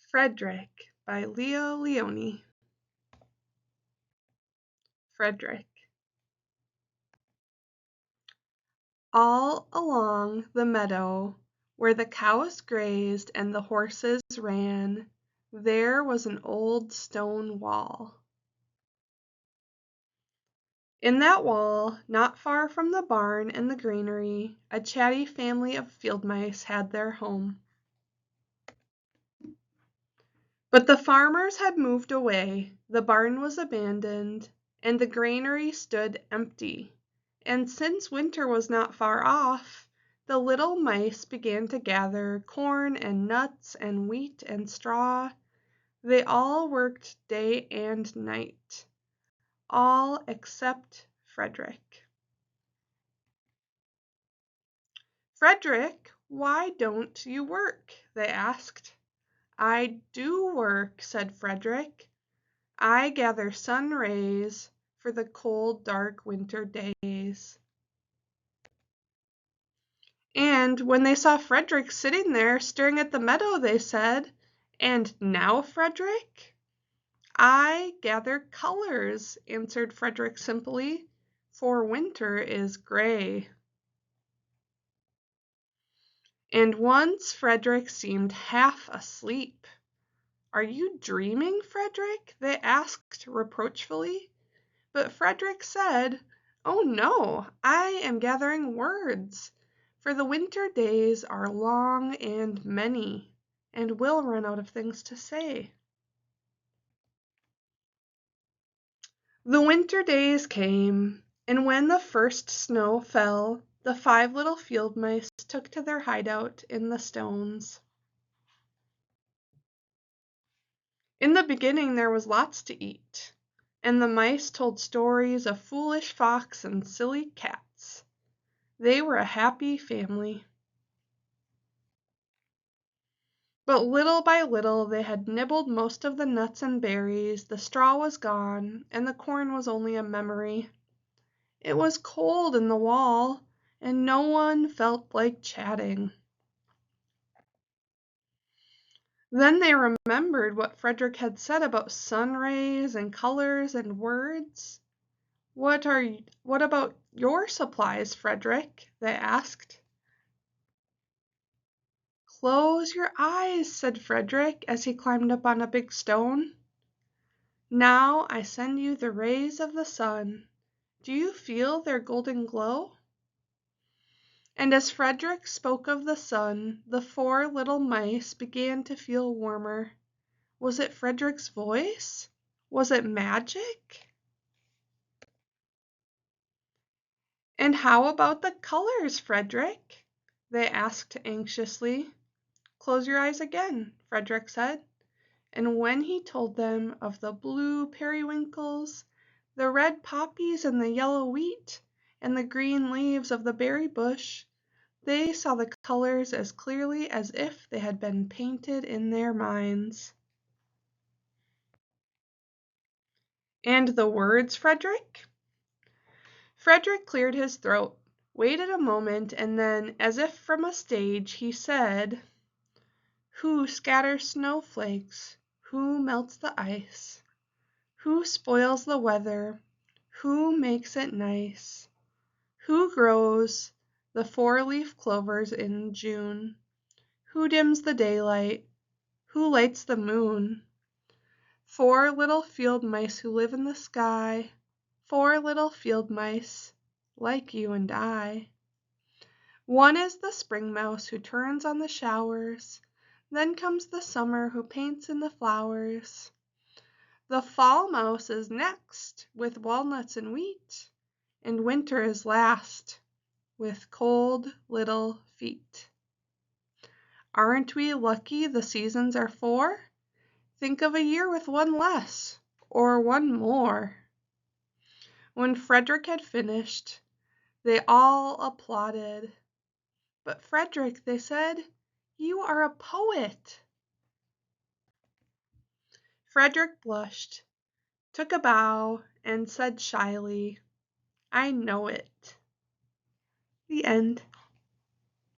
Frederick by Leo Lionni. Frederick. All along the meadow, where the cows grazed and the horses ran, there was an old stone wall. In that wall, not far from the barn and the granary, a chatty family of field mice had their home. But the farmers had moved away, the barn was abandoned, and the granary stood empty. And since winter was not far off, the little mice began to gather corn and nuts and wheat and straw. They all worked day and night, all except Frederick. "Frederick, why don't you work?" they asked. "I do work," said Frederick. "I gather sun rays for the cold, dark winter days." And when they saw Frederick sitting there staring at the meadow, they said, "And now, Frederick?" "I gather colors," answered Frederick simply, "for winter is gray." And once Frederick seemed half asleep. "Are you dreaming, Frederick?" they asked reproachfully. But Frederick said, "Oh no, I am gathering words, for the winter days are long and many, and we'll run out of things to say." The winter days came, and when the first snow fell, the 5 little field mice took to their hideout in the stones. In the beginning there was lots to eat, and the mice told stories of foolish fox and silly cats. They were a happy family. But little by little they had nibbled most of the nuts and berries, the straw was gone, and the corn was only a memory. It was cold in the wall, and no one felt like chatting. Then they remembered what Frederick had said about sun rays and colors and words. What about your supplies, Frederick?" they asked. "Close your eyes," said Frederick as he climbed up on a big stone. "Now I send you the rays of the sun. Do you feel their golden glow?" And as Frederick spoke of the sun, the 4 little mice began to feel warmer. Was it Frederick's voice? Was it magic? "And how about the colors, Frederick?" they asked anxiously. "Close your eyes again," Frederick said. And when he told them of the blue periwinkles, the red poppies and the yellow wheat, and the green leaves of the berry bush, they saw the colors as clearly as if they had been painted in their minds. "And the words, Frederick?" Frederick cleared his throat, waited a moment, and then, as if from a stage, he said, "Who scatters snowflakes? Who melts the ice? Who spoils the weather? Who makes it nice? Who grows the 4-leaf clovers in June? Who dims the daylight? Who lights the moon? 4 little field mice who live in the sky, 4 little field mice like you and I. One is the spring mouse who turns on the showers, then comes the summer who paints in the flowers. The fall mouse is next with walnuts and wheat, and winter is last with cold little feet. Aren't we lucky the seasons are 4? Think of a year with 1 less, or 1 more." When Frederick had finished, they all applauded. "But Frederick," they said, "you are a poet." Frederick blushed, took a bow, and said shyly, "I know it." The end.